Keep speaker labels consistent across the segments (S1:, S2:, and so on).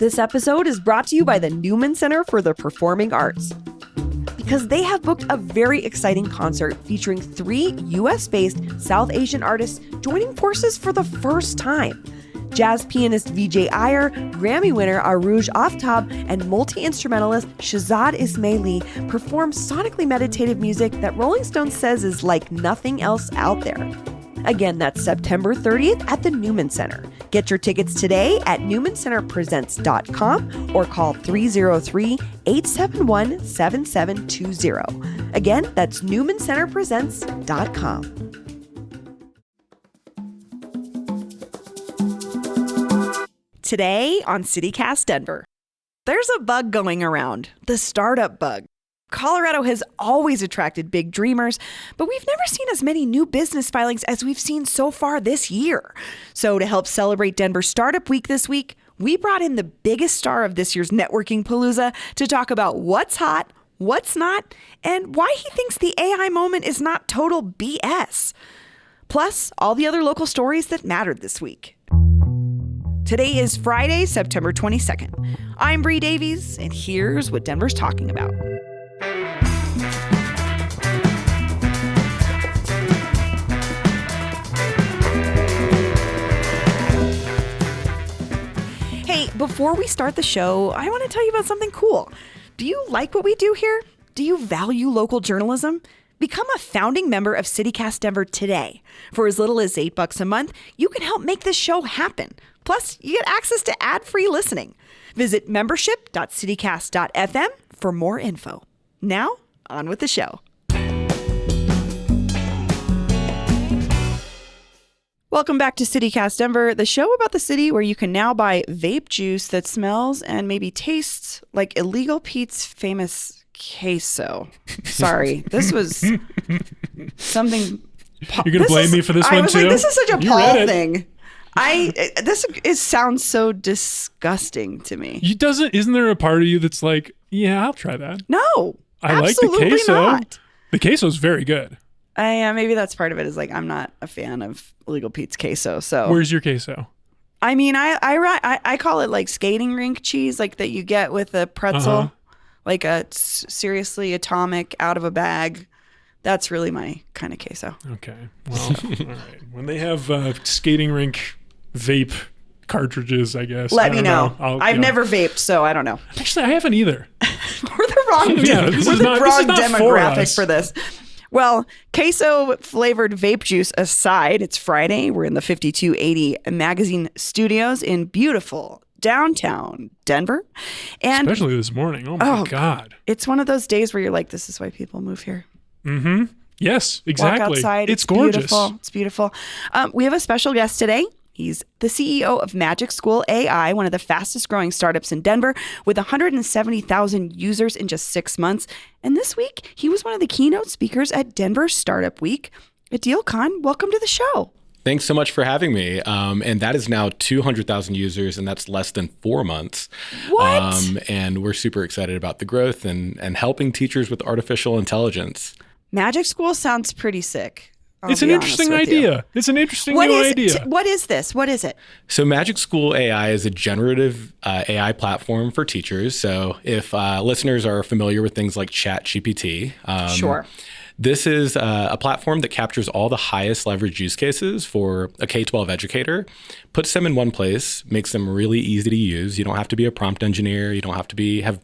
S1: This episode is brought to you by the Newman Center for the Performing Arts, because they have booked a very exciting concert featuring 3 US-based South Asian artists joining forces for the first time. Jazz pianist Vijay Iyer, Grammy winner Arooj Aftab, and multi-instrumentalist Shahzad Ismaili perform sonically meditative music that Rolling Stone says is like nothing else out there. Again, that's September 30th at the Newman Center. Get your tickets today at newmancenterpresents.com or call 303-871-7720. Again, that's newmancenterpresents.com. Today on CityCast Denver, there's a bug going around, the startup bug. Colorado has always attracted big dreamers, but we've never seen as many new business filings as we've seen so far this year. So to help celebrate Denver Startup Week this week, we brought in the biggest star of this year's networking palooza to talk about what's hot, what's not, and why he thinks the AI moment is not total BS. Plus, all the other local stories that mattered this week. Today is Friday, September 22nd. I'm Bree Davies, and here's what Denver's talking about. Hey, before we start the show, I want to tell you about something cool. Do you like what we do here? Do you value local journalism? Become a founding member of CityCast Denver today. For as little as $8 a month, you can help make this show happen. Plus, you get access to ad-free listening. Visit membership.citycast.fm for more info. Now, on with the show. Welcome back to CityCast Denver, the show about the city where you can now buy vape juice that smells and maybe tastes like Illegal Pete's famous queso. Sorry, this was something...
S2: You're going to blame me for this one, too?
S1: Like, this is such a Paul thing. This sounds so disgusting to me.
S2: Isn't there a part of you that's like, yeah, I'll try that?
S1: No,
S2: I like the queso. Not. The queso is very good.
S1: Maybe that's part of it. Is like I'm not a fan of Illegal Pete's queso. So
S2: where's your queso?
S1: I mean, I call it like skating rink cheese, like that you get with a pretzel, like a seriously atomic out of a bag. That's really my kind of queso.
S2: Okay, well, all right. When they have skating rink vape cartridges, I guess.
S1: Let me know. I've never vaped, so I don't know.
S2: Actually, I haven't either.
S1: We're the wrong demographic for this. Well, queso-flavored vape juice aside, it's Friday. We're in the 5280 Magazine Studios in beautiful downtown Denver. And
S2: especially this morning. Oh, my God.
S1: It's one of those days where you're like, this is why people move here.
S2: Mm-hmm. Yes, exactly.
S1: Walk outside.
S2: It's gorgeous.
S1: Beautiful. It's beautiful. We have a special guest today. He's the CEO of Magic School AI, one of the fastest growing startups in Denver, with 170,000 users in just 6 months. And this week, he was one of the keynote speakers at Denver Startup Week. Adil Khan, welcome to the show.
S3: Thanks so much for having me. And that is now 200,000 users, and that's less than 4 months.
S1: What?
S3: And we're super excited about the growth and helping teachers with artificial intelligence.
S1: Magic School sounds pretty sick.
S2: It's an interesting idea. It's an interesting new idea.
S1: What is this? What is it?
S3: So Magic School AI is a generative AI platform for teachers. So if listeners are familiar with things like ChatGPT,
S1: sure.
S3: This is a platform that captures all the highest leverage use cases for a K-12 educator, puts them in one place, makes them really easy to use. You don't have to be a prompt engineer. You don't have to have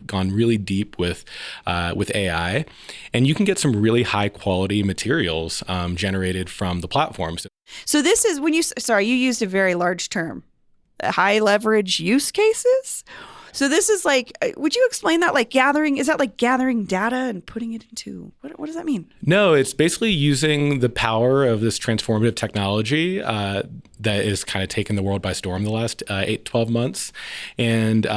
S3: gone really deep with AI, and you can get some really high quality materials generated from the platform.
S1: So this is you used a very large term, high leverage use cases. So this is like, would you explain that? Like is that like gathering data and putting it into, what does that mean?
S3: No, it's basically using the power of this transformative technology that is kind of taken the world by storm the last 8-12 months. And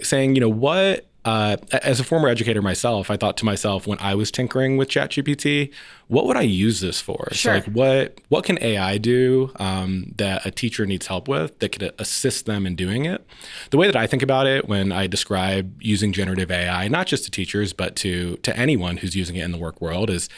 S3: saying, what, as a former educator myself, I thought to myself when I was tinkering with ChatGPT, what would I use this for?
S1: Sure.
S3: So like what can AI do that a teacher needs help with that could assist them in doing it? The way that I think about it when I describe using generative AI, not just to teachers, but to anyone who's using it in the work world is,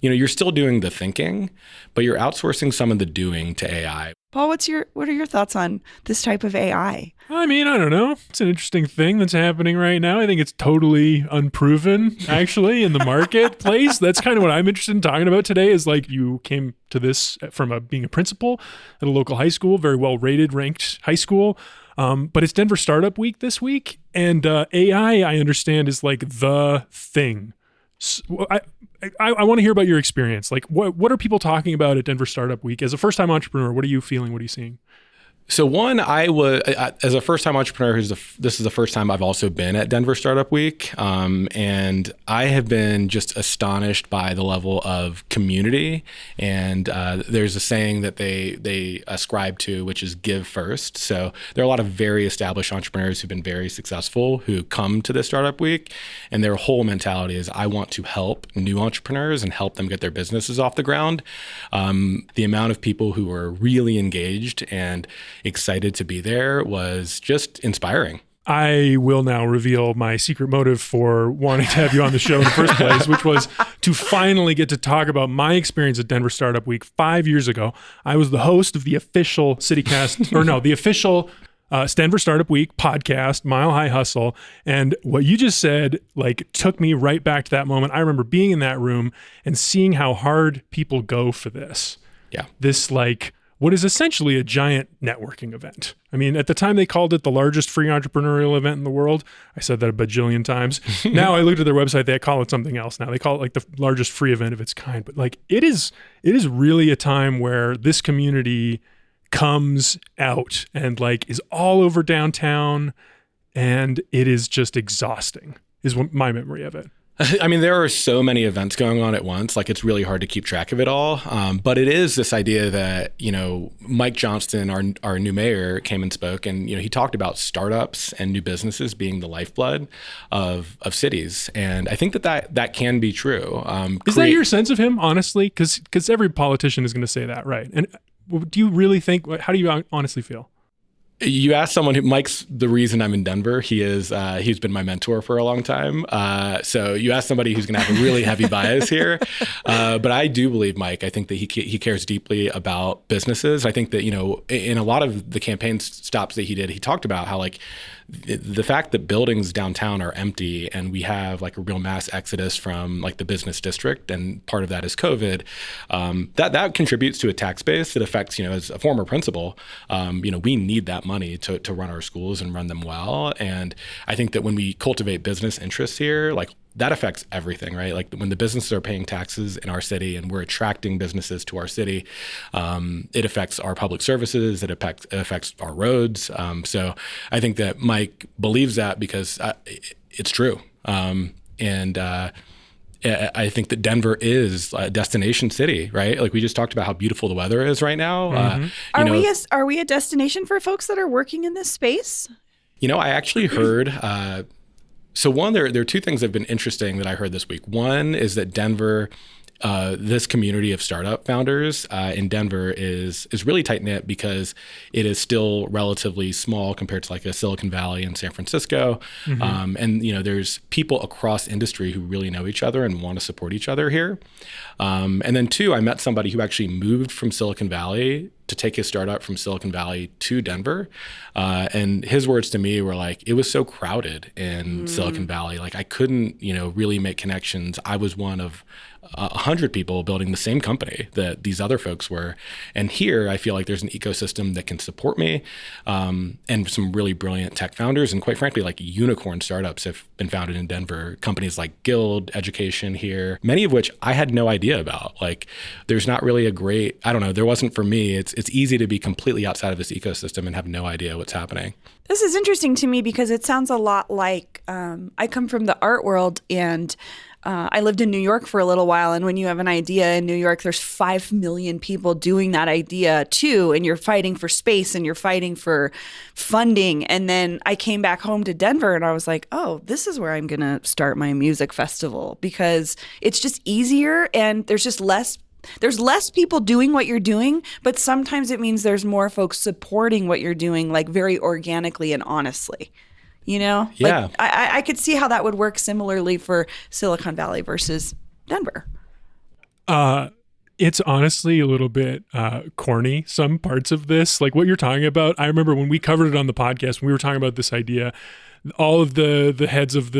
S3: you're still doing the thinking, but you're outsourcing some of the doing to AI.
S1: Paul, what are your thoughts on this type of AI?
S2: I mean, I don't know. It's an interesting thing that's happening right now. I think it's totally unproven, actually, in the marketplace. That's kind of what I'm interested in talking about today is like you came to this from being a principal at a local high school, very well rated, ranked high school. But it's Denver Startup Week this week. And AI, I understand, is like the thing. So I want to hear about your experience. Like, what are people talking about at Denver Startup Week? As a first-time entrepreneur, what are you feeling? What are you seeing?
S3: So one, as a first-time entrepreneur, this is the first time I've also been at Denver Startup Week, and I have been just astonished by the level of community. And there's a saying that they ascribe to, which is give first. So there are a lot of very established entrepreneurs who've been very successful who come to this Startup Week, and their whole mentality is, I want to help new entrepreneurs and help them get their businesses off the ground. The amount of people who are really engaged and excited to be there was just inspiring.
S2: I will now reveal my secret motive for wanting to have you on the show in the first place, which was to finally get to talk about my experience at Denver Startup Week 5 years ago. I was the host of the official the official Denver Startup Week podcast, Mile High Hustle. And what you just said, like, took me right back to that moment. I remember being in that room and seeing how hard people go for this.
S3: Yeah.
S2: This, like, what is essentially a giant networking event. I mean, at the time they called it the largest free entrepreneurial event in the world. I said that a bajillion times. Now I looked at their website, they call it something else now. They call it like the largest free event of its kind. But like it is really a time where this community comes out and like is all over downtown, and it is just exhausting, is what my memory of it.
S3: I mean, there are so many events going on at once, like it's really hard to keep track of it all. But it is this idea that, Mike Johnston, our new mayor, came and spoke, and, he talked about startups and new businesses being the lifeblood of cities. And I think that can be true.
S2: Is that your sense of him, honestly? Because every politician is going to say that, right? And do you really think, how do you honestly feel?
S3: You asked someone who Mike's the reason I'm in Denver. He's been my mentor for a long time. So you asked somebody who's going to have a really heavy bias here. But I do believe Mike. I think that he cares deeply about businesses. I think that, in a lot of the campaign stops that he did, he talked about how like the fact that buildings downtown are empty and we have like a real mass exodus from like the business district, and part of that is COVID, that contributes to a tax base that affects, as a former principal, we need that money to run our schools and run them well. And I think that when we cultivate business interests here, like that affects everything, right? Like when the businesses are paying taxes in our city and we're attracting businesses to our city, it affects our public services, it affects our roads. So I think that Mike believes that because it's true. And I think that Denver is a destination city, right? Like we just talked about how beautiful the weather is right now.
S1: Mm-hmm. Are we a destination for folks that are working in this space?
S3: I actually heard... So one, there are two things that have been interesting that I heard this week. One is that Denver, this community of startup founders in Denver is really tight knit because it is still relatively small compared to like a Silicon Valley and San Francisco. Mm-hmm. And there's people across industry who really know each other and want to support each other here. And then two, I met somebody who actually moved from Silicon Valley to take his startup from Silicon Valley to Denver. And his words to me were like, it was so crowded in Silicon Valley. Like I couldn't, really make connections. I was one of 100 people building the same company that these other folks were. And here I feel like there's an ecosystem that can support me, and some really brilliant tech founders. And quite frankly, like unicorn startups have been founded in Denver, companies like Guild Education here, many of which I had no idea about. Like there's not really there wasn't for me. It's easy to be completely outside of this ecosystem and have no idea what's happening.
S1: This is interesting to me because it sounds a lot like I come from the art world, and I lived in New York for a little while. And when you have an idea in New York, there's 5 million people doing that idea too. And you're fighting for space and you're fighting for funding. And then I came back home to Denver and I was like, oh, this is where I'm going to start my music festival, because it's just easier and there's less people doing what you're doing, but sometimes it means there's more folks supporting what you're doing, like very organically and honestly.
S3: Yeah.
S1: Like, I could see how that would work similarly for Silicon Valley versus Denver.
S2: It's honestly a little bit corny, some parts of this. Like what you're talking about, I remember when we covered it on the podcast, when we were talking about this idea, all of the heads of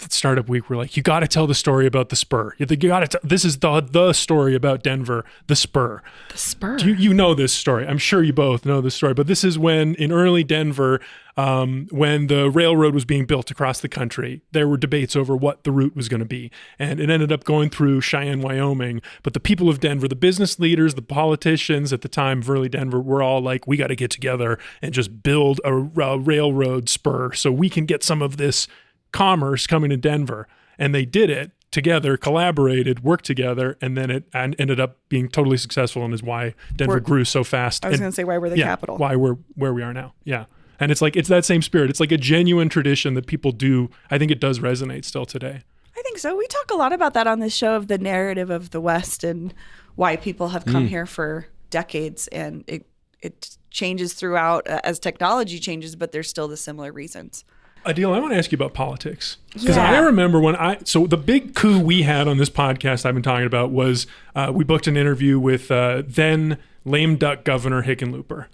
S2: Startup Week were like, you got to tell the story about the Spur. You got to. This is the story about Denver, the Spur.
S1: The Spur.
S2: You know this story. I'm sure you both know this story. But this is when in early Denver, when the railroad was being built across the country, there were debates over what the route was going to be, and it ended up going through Cheyenne, Wyoming. But the people of Denver, the business leaders, the politicians at the time of early Denver, were all like, we got to get together and just build a railroad spur so we can get some of this commerce coming to Denver. And they did it together, collaborated, worked together, and then it ended up being totally successful, and is why Denver grew so fast.
S1: I was going to say, why we're the capital.
S2: Why we're where we are now. Yeah. And it's that same spirit. It's like a genuine tradition that people do. I think it does resonate still today.
S1: I think so. We talk a lot about that on this show, of the narrative of the West and why people have come here for decades, and it changes throughout as technology changes, but there's still the similar reasons.
S2: Adil, I want to ask you about politics. Because I remember so the big coup we had on this podcast I've been talking about was we booked an interview with then lame duck Governor Hickenlooper.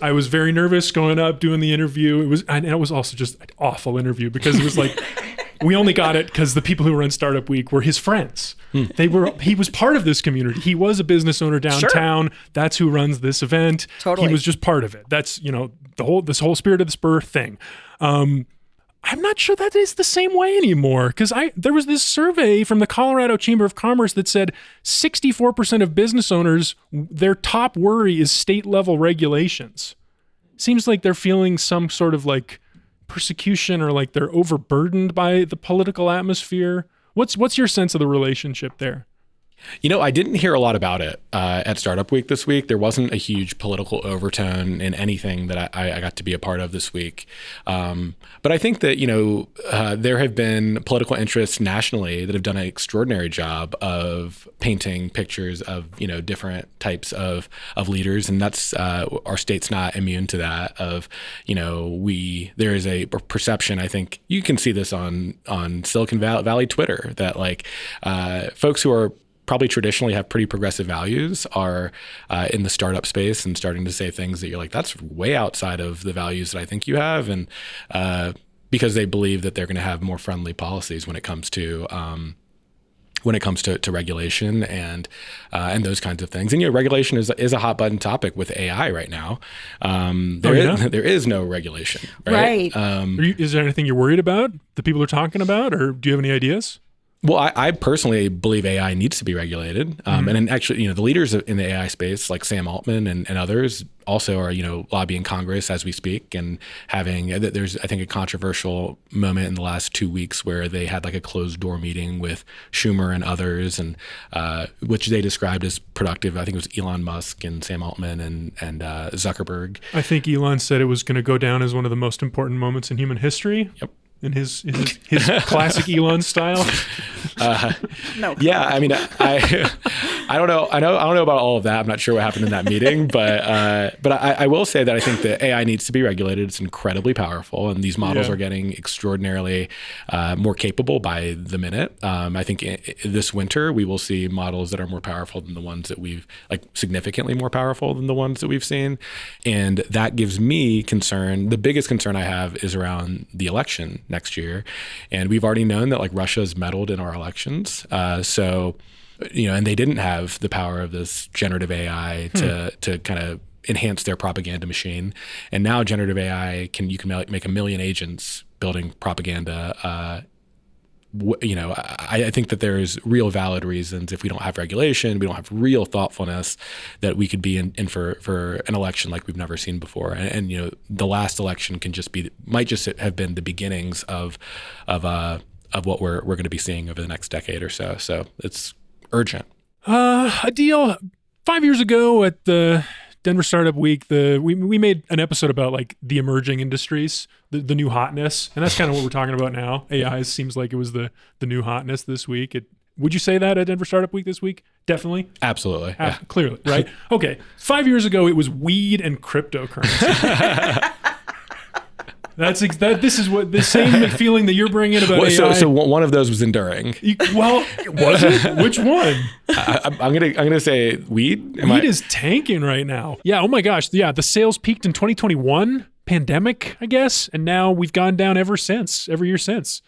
S2: I was very nervous going up doing the interview. It was also just an awful interview because it was like, we only got it because the people who were in Startup Week were his friends. He was part of this community. He was a business owner downtown. Sure. That's who runs this event.
S1: Totally.
S2: He was just part of it. That's, this whole Spirit of the Spur thing. I'm not sure that is the same way anymore, because there was this survey from the Colorado Chamber of Commerce that said 64% of business owners, their top worry is state level regulations. Seems like they're feeling some sort of like persecution, or like they're overburdened by the political atmosphere. What's your sense of the relationship there?
S3: I didn't hear a lot about it at Startup Week this week. There wasn't a huge political overtone in anything that I got to be a part of this week. But I think that, there have been political interests nationally that have done an extraordinary job of painting pictures of, different types of leaders. And that's our state's not immune to that there is a perception, I think you can see this on Silicon Valley Twitter, that like folks who are probably traditionally have pretty progressive values are in the startup space and starting to say things that you're like, that's way outside of the values that I think you have. And because they believe that they're going to have more friendly policies when it comes to regulation and those kinds of things. And regulation is a hot button topic with AI right now. There is no regulation, right?
S2: Is there anything you're worried about that people are talking about, or do you have any ideas?
S3: Well, I personally believe AI needs to be regulated. And then actually, the leaders in the AI space, like Sam Altman and others, also are, lobbying Congress as we speak, and there's, I think, a controversial moment in the last 2 weeks where they had like a closed door meeting with Schumer and others, and which they described as productive. I think it was Elon Musk and Sam Altman and Zuckerberg.
S2: I think Elon said it was going to go down as one of the most important moments in human history.
S3: Yep.
S2: In his classic Elon style.
S1: No.
S3: Yeah, I mean, I don't know. I don't know about all of that. I'm not sure what happened in that meeting, but I will say that I think that AI needs to be regulated. It's incredibly powerful, and these models are getting extraordinarily more capable by the minute. I think this winter we will see models that are more powerful than the ones that significantly more powerful than the ones that we've seen, and that gives me concern. The biggest concern I have is around the election next year, and we've already known that like Russia's meddled in our elections. So, and they didn't have the power of this generative AI to kind of enhance their propaganda machine. And now generative AI you can make 1 million agents building propaganda. I think that there's real valid reasons, if we don't have regulation, we don't have real thoughtfulness, that we could be in for an election like we've never seen before. And the last election might just have been the beginnings of what we're going to be seeing over the next decade or so. So it's urgent.
S2: Adil, 5 years ago at the Denver Startup Week, we made an episode about like the emerging industries, the new hotness, and that's kind of what we're talking about now. AI seems like it was the new hotness this week. Would you say that at Denver Startup Week this week? Definitely.
S3: Absolutely. Yeah.
S2: Clearly, right? Okay. 5 years ago, it was weed and cryptocurrency. This is what the same feeling that you're bringing about AI.
S3: So one of those was enduring.
S2: Well, was it? Which one?
S3: I'm gonna say weed.
S2: Weed is tanking right now. Yeah. Oh my gosh. Yeah. The sales peaked in 2021, pandemic, I guess, and now we've gone down every year since,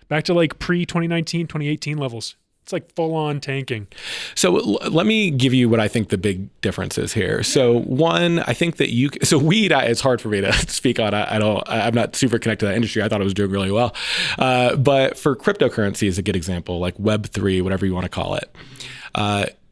S2: back to like pre-2019, 2018 levels. It's like full on tanking.
S3: So let me give you what I think the big difference is here. So one, I think that weed, it's hard for me to speak on. I'm not super connected to that industry. I thought it was doing really well. But for cryptocurrency is a good example, like Web3, whatever you want to call it.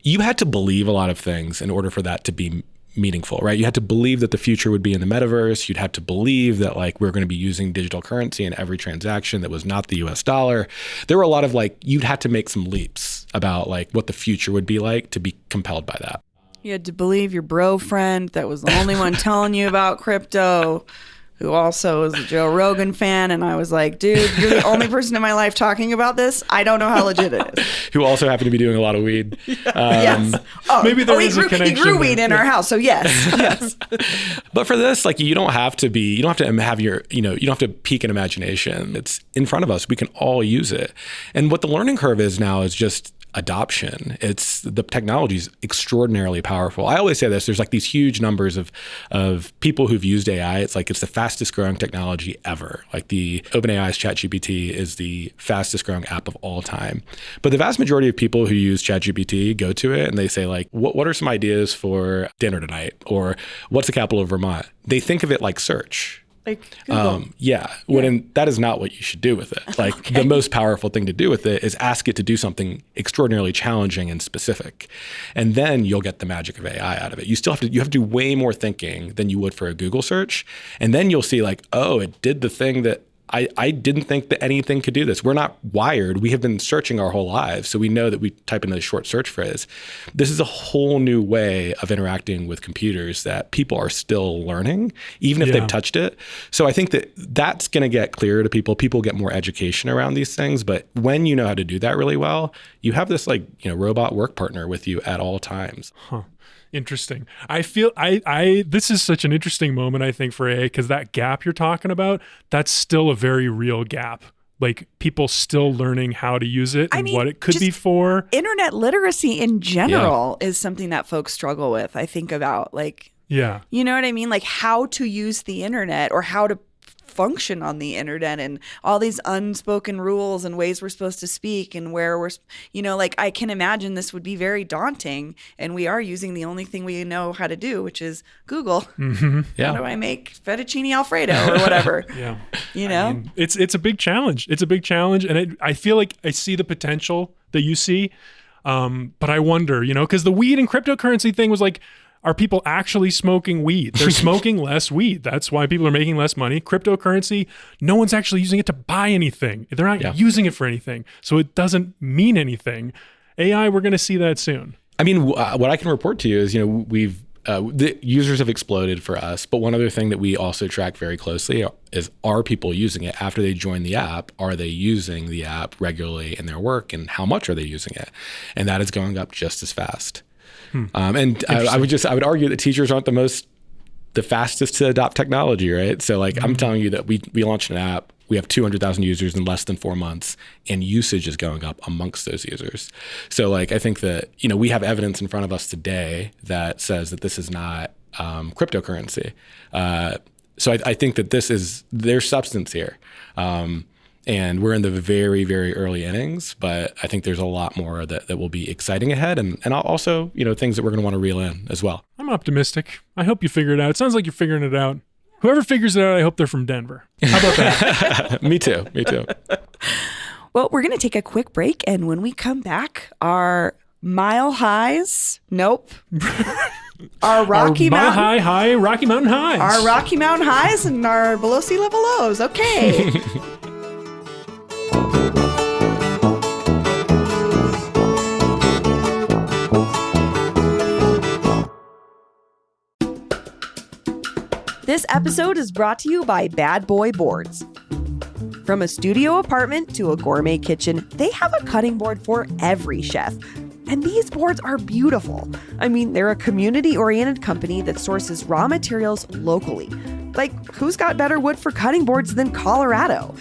S3: You had to believe a lot of things in order for that to be meaningful, right? You had to believe that the future would be in the metaverse. You'd have to believe that like we're going to be using digital currency in every transaction that was not the US dollar. There were a lot of you'd have to make some leaps about like what the future would be like to be compelled by that.
S1: You had to believe your bro friend that was the only one telling you about crypto, who also is a Joe Rogan fan. And I was like, dude, you're the only person in my life talking about this. I don't know how legit it is.
S3: Who also happened to be doing a lot of weed.
S1: Yes.
S2: Maybe there is a connection.
S1: He grew weed in our house. So yes.
S3: But for this, you don't have to have you don't have to peak in imagination. It's in front of us. We can all use it. And what the learning curve is now is just adoption. The technology is extraordinarily powerful. I always say this, there's these huge numbers of people who've used AI. It's the fastest growing technology ever. The OpenAI's ChatGPT is the fastest growing app of all time. But the vast majority of people who use ChatGPT go to it and they say what are some ideas for dinner tonight? Or what's the capital of Vermont? They think of it like search. That is not what you should do with it. The most powerful thing to do with it is ask it to do something extraordinarily challenging and specific. And then you'll get the magic of AI out of it. You have to do way more thinking than you would for a Google search. And then you'll see it did the thing that I didn't think that anything could do this. We're not wired. We have been searching our whole lives. So we know that we type in a short search phrase. This is a whole new way of interacting with computers that people are still learning, even if they've touched it. So I think that that's going to get clearer to people. People get more education around these things. But when you know how to do that really well, you have this robot work partner with you at all times.
S2: Huh. Interesting. I feel this is such an interesting moment, I think, for AI, because that gap you're talking about, that's still a very real gap. People still learning how to use it and what it could be for.
S1: Internet literacy in general is something that folks struggle with. I think about you know what I mean? How to use the internet or how to function on the internet and all these unspoken rules and ways we're supposed to speak and where we're, I can imagine this would be very daunting, and we are using the only thing we know how to do, which is Google.
S2: Mm-hmm.
S3: Yeah.
S1: How do I make fettuccine Alfredo or whatever?
S2: Yeah. It's a big challenge. It's a big challenge. And I feel like I see the potential that you see. But I wonder, because the weed and cryptocurrency thing was are people actually smoking weed? They're smoking less weed. That's why people are making less money. Cryptocurrency, no one's actually using it to buy anything. They're not using it for anything. So it doesn't mean anything. AI, we're going to see that soon.
S3: What I can report to you is, the users have exploded for us. But one other thing that we also track very closely is, are people using it after they join the app? Are they using the app regularly in their work, and how much are they using it? And that is going up just as fast. And I would argue that teachers aren't the fastest to adopt technology, right? So I'm telling you that we launched an app, we have 200,000 users in less than 4 months, and usage is going up amongst those users. So I think that, we have evidence in front of us today that says that this is not cryptocurrency. So I think that there's substance here. And we're in the very, very early innings, but I think there's a lot more that will be exciting ahead, and also, things that we're going to want to reel in as well.
S2: I'm optimistic. I hope you figure it out. It sounds like you're figuring it out. Whoever figures it out, I hope they're from Denver. How about that?
S3: Me too.
S1: Well, we're going to take a quick break, and when we come back, our mile highs, nope. Our Rocky Mountain highs. Our Rocky Mountain highs and our below sea level lows. Okay. This episode is brought to you by Bad Boy Boards. From a studio apartment to a gourmet kitchen, they have a cutting board for every chef. And these boards are beautiful. They're a community-oriented company that sources raw materials locally. Like, who's got better wood for cutting boards than Colorado?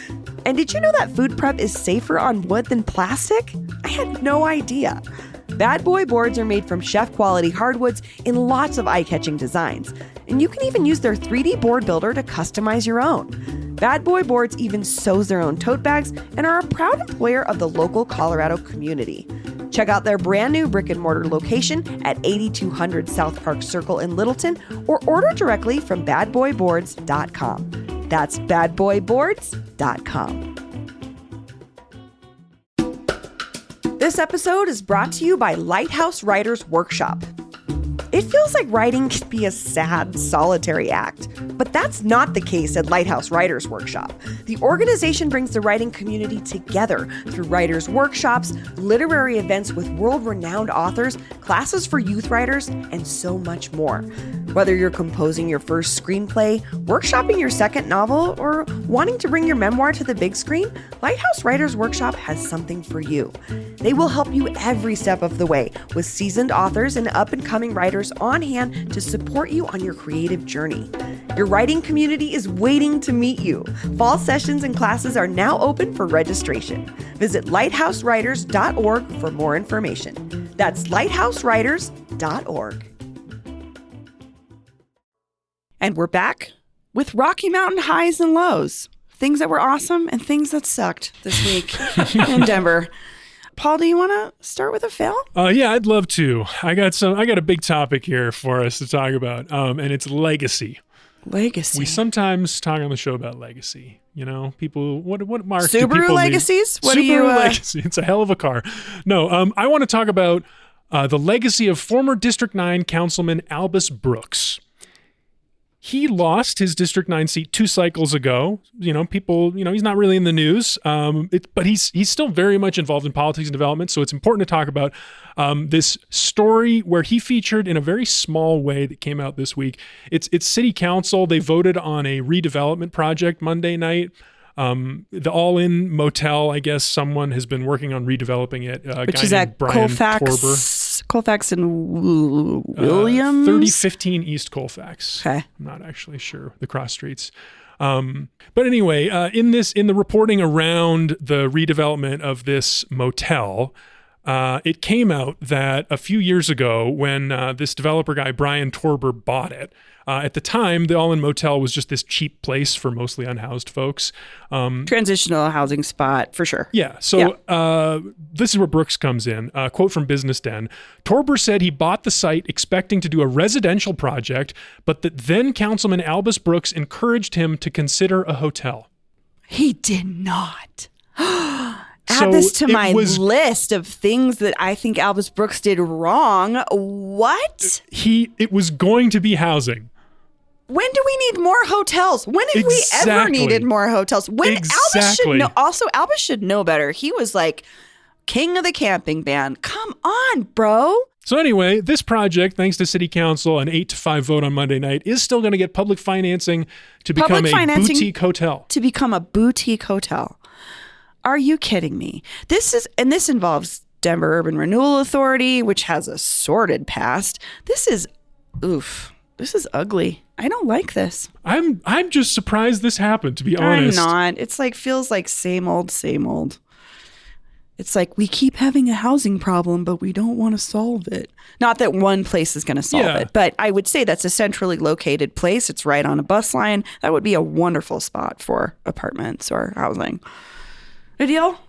S1: And did you know that food prep is safer on wood than plastic? I had no idea. Bad Boy boards are made from chef-quality hardwoods in lots of eye-catching designs. And you can even use their 3D board builder to customize your own. Bad Boy Boards even sews their own tote bags and are a proud employer of the local Colorado community. Check out their brand new brick and mortar location at 8200 South Park Circle in Littleton or order directly from badboyboards.com. That's badboyboards.com. This episode is brought to you by Lighthouse Writers Workshop. It feels like writing can be a sad, solitary act, but that's not the case at Lighthouse Writers Workshop. The organization brings the writing community together through writers' workshops, literary events with world-renowned authors, classes for youth writers, and so much more. Whether you're composing your first screenplay, workshopping your second novel, or wanting to bring your memoir to the big screen, Lighthouse Writers Workshop has something for you. They will help you every step of the way with seasoned authors and up-and-coming writers on hand to support you on your creative journey. Your writing community is waiting to meet you. Fall sessions and classes are now open for registration. Visit lighthousewriters.org for more information. That's lighthousewriters.org. And we're back with Rocky Mountain highs and lows. Things that were awesome and things that sucked this week in Denver. Paul, do you want to start with a fail?
S2: Yeah, I'd love to. I got a big topic here for us to talk about, and it's legacy.
S1: Legacy.
S2: We sometimes talk on the show about legacy. You know, people, what mark do
S1: Subaru
S2: people
S1: legacies?
S2: Leave?
S1: What
S2: Subaru
S1: do you?
S2: legacy. It's a hell of a car. No, I want to talk about the legacy of former District 9 Councilman Albus Brooks. He lost his District 9 seat 2 cycles ago. You know, people, he's not really in the news, but he's still very much involved in politics and development. So it's important to talk about this story where he featured in a very small way that came out this week. It's city council. They voted on a redevelopment project Monday night. The All-In Motel, I guess someone has been working on redeveloping it.
S1: Which is at Colfax and Williams?
S2: 3015 East Colfax.
S1: Okay.
S2: I'm not actually sure the cross streets. But anyway, in the reporting around the redevelopment of this motel, it came out that a few years ago when this developer guy, Brian Torber, bought it, at the time, the All-In Motel was just this cheap place for mostly unhoused folks.
S1: Transitional housing spot, for sure.
S2: Yeah. So this is where Brooks comes in. Quote from Business Den. Torber said he bought the site expecting to do a residential project, but that then Councilman Albus Brooks encouraged him to consider a hotel.
S1: He did not. Add this to my list of things that I think Albus Brooks did wrong. What?
S2: It was going to be housing.
S1: When do we need more hotels? When have we ever needed more hotels? Albus should know. Also, Albus should know better. He was like king of the camping ban. Come on, bro.
S2: So anyway, this project, thanks to City Council, an 8-5 vote on Monday night, is still going to get public financing to become a boutique hotel.
S1: To become a boutique hotel. Are you kidding me? This involves Denver Urban Renewal Authority, which has a sordid past. This is ugly. I don't like this.
S2: I'm just surprised this happened, to be honest.
S1: I'm not. It's like feels like same old, same old. It's like we keep having a housing problem, but we don't want to solve it. Not that one place is going to solve it, but I would say that's a centrally located place. It's right on a bus line. That would be a wonderful spot for apartments or housing. A deal?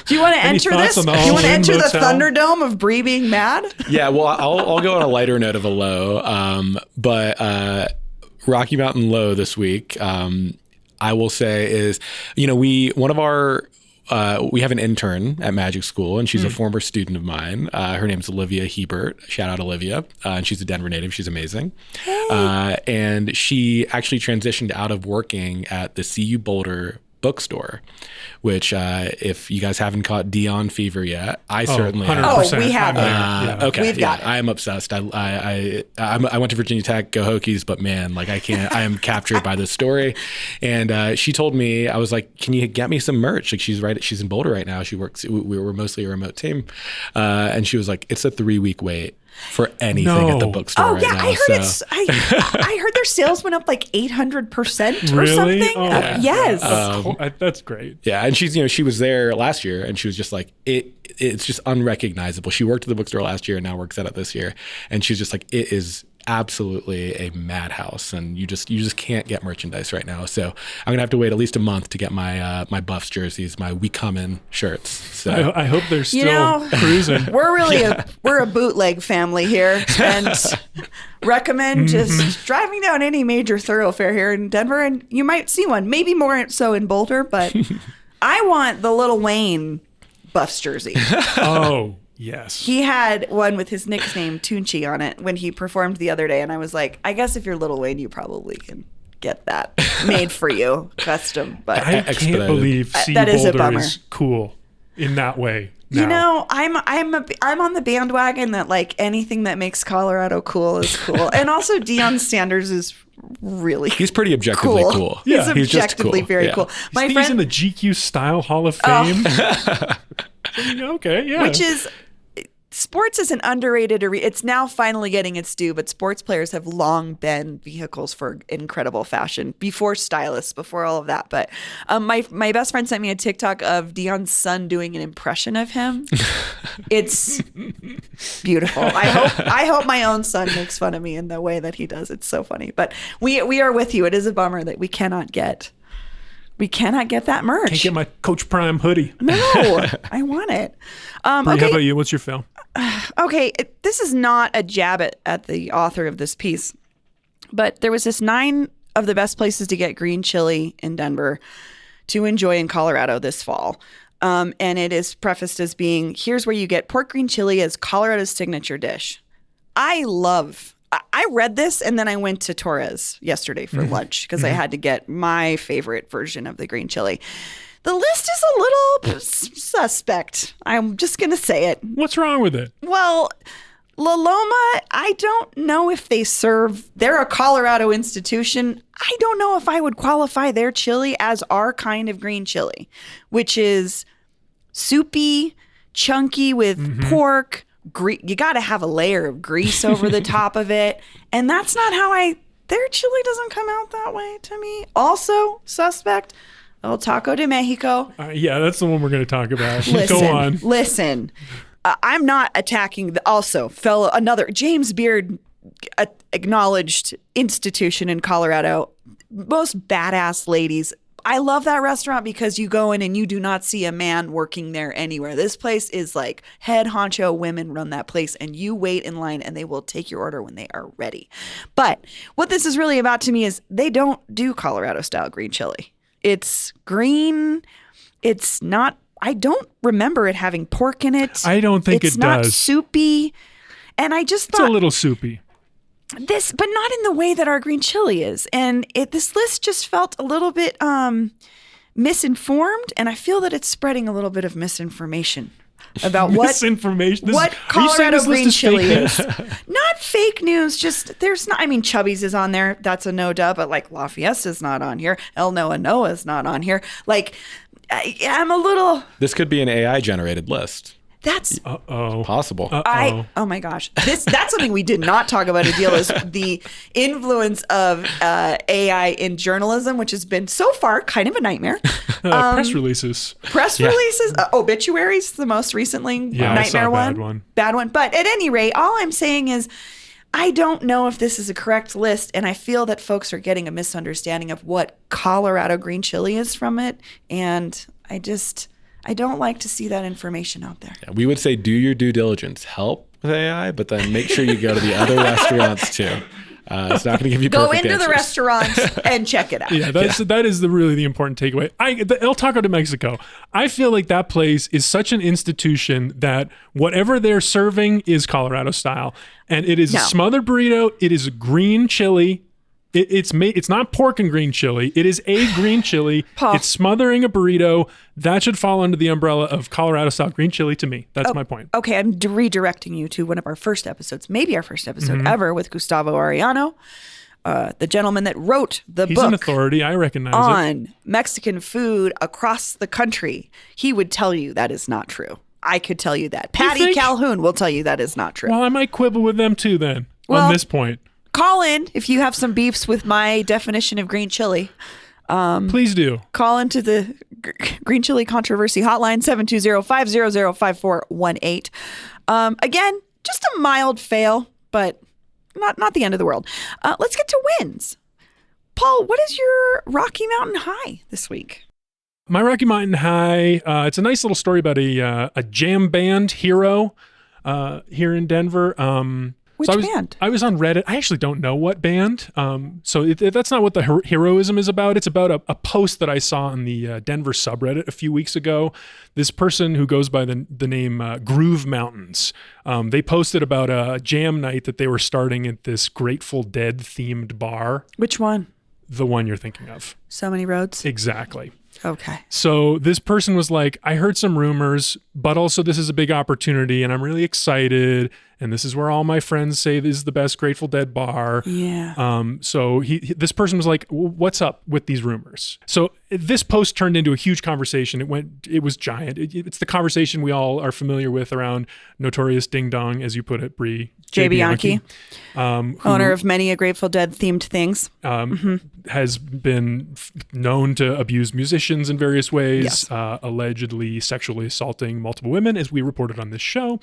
S1: Do you want to enter this? Do you want to enter the Thunderdome of Bree being mad?
S3: Yeah, well, I'll go on a lighter note of a low. But Rocky Mountain low this week, I will say is, we have an intern at Magic School, and she's a former student of mine. Her name's Olivia Hebert. Shout out Olivia. And she's a Denver native. She's amazing. Hey. And she actually transitioned out of working at the CU Boulder bookstore, which if you guys haven't caught Dion fever yet, I certainly
S2: 100%.
S3: have.
S1: Oh, we have.
S3: Okay,
S1: we've got it.
S3: I am obsessed. I went to Virginia Tech, go Hokies, but man, like I can't. I am captured by this story. And she told me, I was like, "Can you get me some merch?" Like she's in Boulder right now. She works. We were mostly a remote team, and she was like, "It's a 3-week wait." for anything at the
S2: No.
S3: bookstore
S1: Oh
S3: right
S1: yeah,
S3: now.
S1: I heard
S3: so.
S1: I heard their sales went up like 800% or
S2: Really?
S1: something.
S2: Oh,
S1: Yes.
S2: That's great.
S3: Yeah, and she was there last year, and she was just like, it's just unrecognizable. She worked at the bookstore last year and now works at it this year, and she's just like, it is absolutely a madhouse, and you just can't get merchandise right now. So I'm gonna have to wait at least a month to get my my Buffs jerseys, my We Comin' shirts. So
S2: I hope they're still cruising.
S1: We're really we're a bootleg family here, and recommend just driving down any major thoroughfare here in Denver, and you might see one. Maybe more so in Boulder, but I want the Lil Wayne Buffs jersey.
S2: Oh, yes.
S1: He had one with his nickname Tunchi on it when he performed the other day, and I was like, I guess if you're Lil Wayne, you probably can get that made for you, custom. But
S2: I can't
S3: expedited.
S2: believe C
S1: that is a
S2: Boulder
S1: bummer.
S2: is cool in that way.
S1: you
S2: now.
S1: know, I'm on the bandwagon that like anything that makes Colorado cool is cool, and also Deion Sanders is really
S3: he's pretty objectively cool.
S1: He's
S3: He's just
S1: objectively
S3: cool.
S1: very
S3: Yeah.
S1: cool.
S2: My he's in the GQ Style Hall of Fame. Okay, yeah.
S1: Which is, sports is an underrated arena. It's now finally getting its due, but sports players have long been vehicles for incredible fashion before stylists, before all of that. But my best friend sent me a TikTok of Deion's son doing an impression of him. It's beautiful. I hope my own son makes fun of me in the way that he does. It's so funny. But we are with you. It is a bummer that we cannot get that merch.
S2: Can't get my Coach Prime hoodie.
S1: No, I want it.
S2: Bree,
S1: Okay.
S2: how about you? What's your film?
S1: Okay, this is not a jab at the author of this piece, but there was this 9 of the best places to get green chili in Denver to enjoy in Colorado this fall. And it is prefaced as being, here's where you get pork green chili as Colorado's signature dish. I read this and then I went to Torres yesterday for lunch because I had to get my favorite version of the green chili. The list is a little suspect. I'm just going to say it.
S2: What's wrong with it?
S1: Well, La Loma, I don't know if they're a Colorado institution. I don't know if I would qualify their chili as our kind of green chili, which is soupy, chunky with pork. You got to have a layer of grease over the top of it. And that's not how their chili doesn't come out that way to me. Also, suspect, El Taco de Mexico.
S2: Yeah, that's the one we're going to talk about.
S1: Listen,
S2: Go on.
S1: Listen, I'm not attacking another James Beard acknowledged institution in Colorado. Most badass ladies. I love that restaurant because you go in and you do not see a man working there anywhere. This place is like head honcho women run that place, and you wait in line and they will take your order when they are ready. But what this is really about to me is they don't do Colorado style green chili. It's green. It's not, I don't remember it having pork in it.
S2: I don't think
S1: it's
S2: it
S1: not
S2: does.
S1: soupy. And I just
S2: It's
S1: thought
S2: a little soupy.
S1: but not in the way that our green chili is. And this list just felt a little bit misinformed. And I feel that it's spreading a little bit of misinformation about
S2: Misinformation.
S1: what
S2: Are you saying
S1: Colorado
S2: this list
S1: green
S2: is fake
S1: chili
S2: news?
S1: is. Not fake news, just there's not, I mean, Chubby's is on there. That's a no duh, but like La Fiesta's not on here. El Noa Noa's not on here. Like, I'm a little,
S3: This could be an AI generated list.
S1: that's,
S2: Uh-oh.
S3: Possible.
S1: oh my gosh, that's something we did not talk about. A deal is the influence of AI in journalism, which has been so far kind of a nightmare.
S2: Press releases.
S1: Press releases, obituaries, the most recently
S2: Yeah, I saw
S1: nightmare
S2: a
S1: one.
S2: bad one.
S1: Bad one. But at any rate, all I'm saying is I don't know if this is a correct list, and I feel that folks are getting a misunderstanding of what Colorado green chili is from it, and I don't like to see that information out there.
S3: We would say do your due diligence. Help with AI, but then make sure you go to the other restaurants too. It's not going to give you
S1: Go
S3: perfect
S1: into the
S3: answers.
S1: restaurant and check it out.
S2: Yeah, that is really the important takeaway. The El Taco de Mexico, I feel like that place is such an institution that whatever they're serving is Colorado style. And it is a smothered burrito. It is a green chili. It's not pork and green chili. It is a green chili.
S1: Paul.
S2: It's smothering a burrito. That should fall under the umbrella of Colorado style green chili to me. That's my point.
S1: Okay, I'm redirecting you to one of our first episodes, maybe our first episode ever, with Gustavo Arellano, the gentleman that wrote the
S2: He's an
S1: book
S2: authority. I recognize it.
S1: on Mexican food across the country. He would tell you that is not true. I could tell you that. Patty
S2: think?
S1: Calhoun will tell you that is not true.
S2: Well, I might quibble with them too then on this point.
S1: Call in if you have some beefs with my definition of green chili.
S2: Please do.
S1: Call into the green chili controversy hotline, 720-500-5418. Again, just a mild fail, but not the end of the world. Let's get to wins. Paul, what is your Rocky Mountain High this week?
S2: My Rocky Mountain High, it's a nice little story about a jam band hero here in Denver.
S1: Which band?
S2: I was on Reddit. I actually don't know what band. So that's not what the heroism is about. It's about a post that I saw on the Denver subreddit a few weeks ago. This person who goes by the name Groove Mountains, they posted about a jam night that they were starting at this Grateful Dead themed bar.
S1: Which one?
S2: The one you're thinking of.
S1: So Many Roads?
S2: Exactly.
S1: Okay.
S2: So this person was like, I heard some rumors, but also this is a big opportunity and I'm really excited. And this is where all my friends say this is the best Grateful Dead bar.
S1: Yeah.
S2: So this person was like, what's up with these rumors? So this post turned into a huge conversation. It was giant. It's the conversation we all are familiar with around Notorious Ding Dong, as you put it, Bree.
S1: Jay Bianchi, owner of many a Grateful Dead themed things.
S2: Has been known to abuse musicians in various ways,
S1: Yes.
S2: Allegedly sexually assaulting multiple women, as we reported on this show.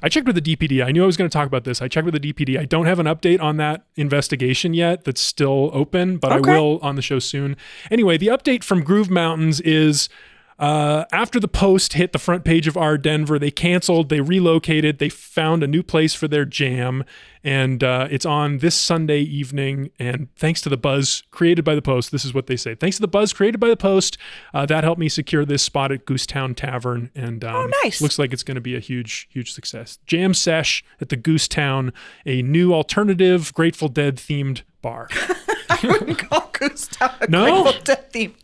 S2: I checked with the DPD. I knew I was going to talk about this. I checked with the DPD. I don't have an update on that investigation yet. That's still open, but
S1: Okay.
S2: I will on the show soon. Anyway, the update from Groove Mountains is after the post hit the front page of Our Denver, they canceled, they relocated, they found a new place for their jam, and it's on this Sunday evening. And thanks to the buzz created by the post, this is what they say. Thanks to the buzz created by the post, that helped me secure this spot at Goosetown Tavern. And
S1: nice.
S2: Looks like it's going to be a huge, huge success. Jam sesh at the Goosetown, a new alternative Grateful Dead themed bar.
S1: I wouldn't call Gustav a
S2: No?
S1: Grateful Dead themed bar.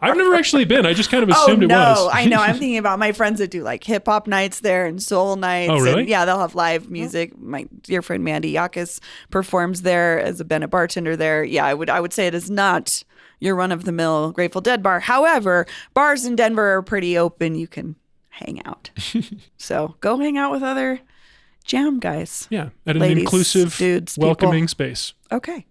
S2: I've never actually been. I just kind of assumed it was.
S1: I know. I'm thinking about my friends that do like hip hop nights there and soul nights.
S2: Oh, really?
S1: And yeah, they'll have live music. My dear friend Mandy Yakis performs there, has been a bartender there. Yeah, I would say it is not your run of the mill Grateful Dead bar. However, bars in Denver are pretty open. You can hang out. So go hang out with other jam guys.
S2: Yeah, at an
S1: Ladies,
S2: inclusive,
S1: dudes,
S2: welcoming
S1: people.
S2: space.
S1: Okay.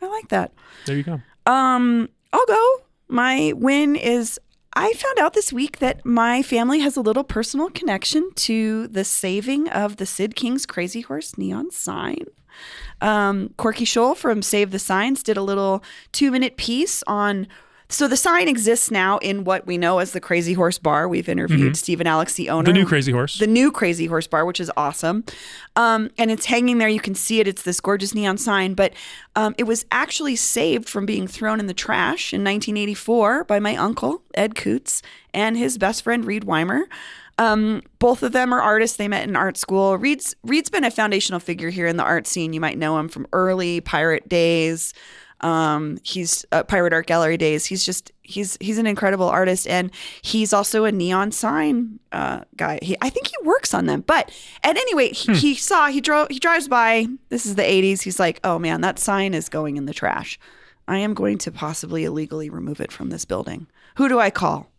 S1: I like that.
S2: There you go.
S1: I'll go. My win is I found out this week that my family has a little personal connection to the saving of the Sid King's Crazy Horse neon sign. Corky Scholl from Save the Signs did a little 2-minute piece on. So the sign exists now in what we know as the Crazy Horse Bar. We've interviewed Steve and Alex, the owner.
S2: The new Crazy Horse.
S1: The new Crazy Horse Bar, which is awesome. And it's hanging there. You can see it. It's this gorgeous neon sign. But it was actually saved from being thrown in the trash in 1984 by my uncle, Ed Coots, and his best friend, Reed Weimer. Both of them are artists. They met in art school. Reed's been a foundational figure here in the art scene. You might know him from early pirate days. He's Pirate Art Gallery days. He's an incredible artist, and he's also a neon sign guy. I think he works on them. But at any rate, he drives by. This is the 80s. He's like, oh man, that sign is going in the trash. I am going to possibly illegally remove it from this building. Who do I call?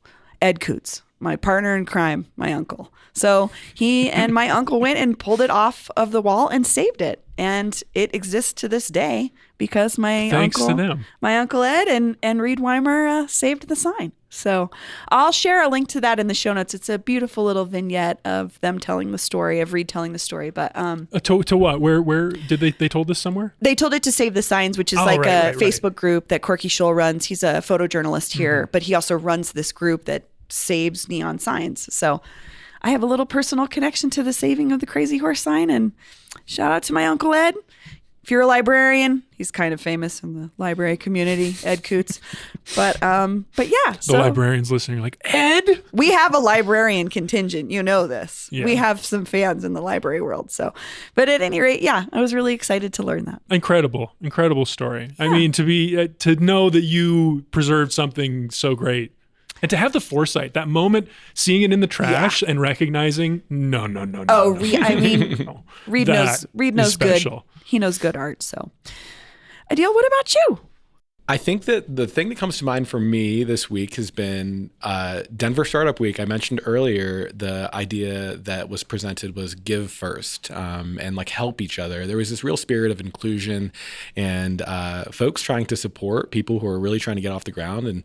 S1: Ed Coots, my partner in crime, my uncle. So he and my uncle went and pulled it off of the wall and saved it. And it exists to this day because my uncle Ed and Reed Weimer saved the sign. So I'll share a link to that in the show notes. It's a beautiful little vignette of them telling the story, of Reed telling the story. But
S2: to what? Where did they told this somewhere?
S1: They told it to Save the Signs, which is a Facebook group that Corky Scholl runs. He's a photojournalist here, but he also runs this group that saves neon signs. So I have a little personal connection to the saving of the Crazy Horse sign, and shout out to my Uncle Ed. If you're a librarian, he's kind of famous in the library community, Ed Coots. But yeah.
S2: The librarians listening are like, Ed?
S1: We have a librarian contingent. You know this.
S2: Yeah.
S1: We have some fans in the library world. So, but at any rate, yeah, I was really excited to learn that.
S2: Incredible story. Yeah. I mean, to know that you preserved something so great. And to have the foresight, that moment, seeing it in the trash and recognizing, no.
S1: Oh, no. Reed knows good. He knows good art. So, Adil, what about you?
S3: I think that the thing that comes to mind for me this week has been Denver Startup Week. I mentioned earlier the idea that was presented was give first and like help each other. There was this real spirit of inclusion and folks trying to support people who are really trying to get off the ground. And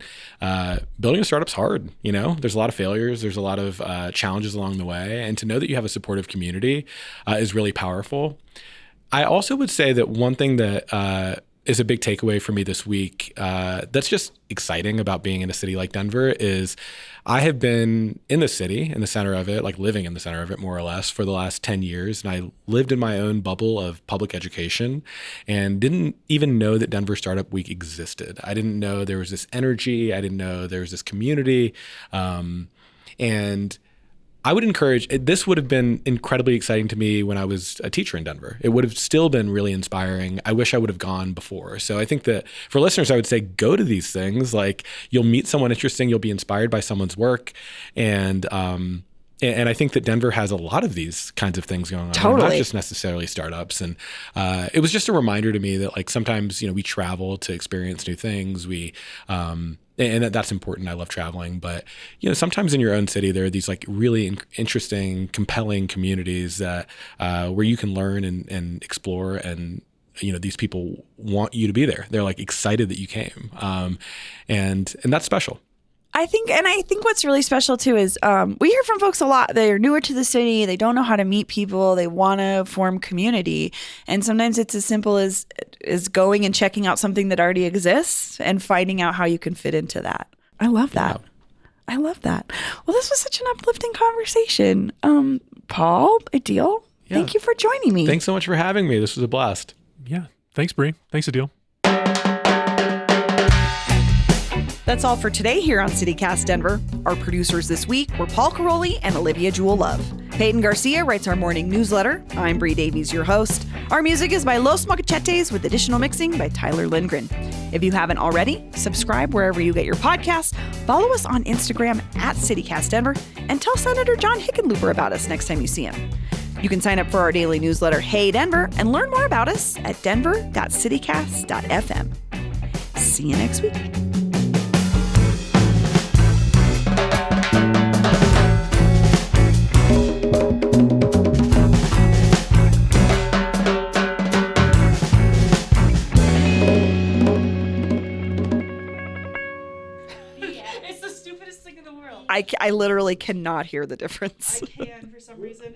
S3: building a startup's hard. You know, there's a lot of failures. There's a lot of challenges along the way. And to know that you have a supportive community is really powerful. I also would say that one thing that is a big takeaway for me this week that's just exciting about being in a city like Denver is I have been in the city, in the center of it, like living in the center of it more or less for the last 10 years. And I lived in my own bubble of public education and didn't even know that Denver Startup Week existed. I didn't know there was this energy. I didn't know there was this community. And I would encourage, this would have been incredibly exciting to me when I was a teacher in Denver. It would have still been really inspiring. I wish I would have gone before. So I think that for listeners, I would say go to these things. Like you'll meet someone interesting, you'll be inspired by someone's work. And I think that Denver has a lot of these kinds of things going on,
S1: Totally.
S3: not just necessarily startups. And it was just a reminder to me that like sometimes, we travel to experience new things. And that's important. I love traveling, but sometimes in your own city, there are these like really interesting, compelling communities that where you can learn and explore, and these people want you to be there. They're like excited that you came, and that's special.
S1: I think what's really special too is we hear from folks a lot. They're newer to the city. They don't know how to meet people. They want to form community. And sometimes it's as simple as going and checking out something that already exists and finding out how you can fit into that. I love that. Yeah. I love that. Well, this was such an uplifting conversation. Paul, Adil, thank you for joining me.
S3: Thanks so much for having me. This was a blast.
S2: Yeah. Thanks, Bree. Thanks, Adil.
S1: That's all for today here on CityCast Denver. Our producers this week were Paul Caroli and Olivia Jewel Love. Peyton Garcia writes our morning newsletter. I'm Bree Davies, your host. Our music is by Los Mocachetes with additional mixing by Tyler Lindgren. If you haven't already, subscribe wherever you get your podcasts, follow us on Instagram at CityCast Denver, and tell Senator John Hickenlooper about us next time you see him. You can sign up for our daily newsletter, Hey Denver, and learn more about us at denver.citycast.fm. See you next week. I literally cannot hear the difference.
S4: I can for some reason.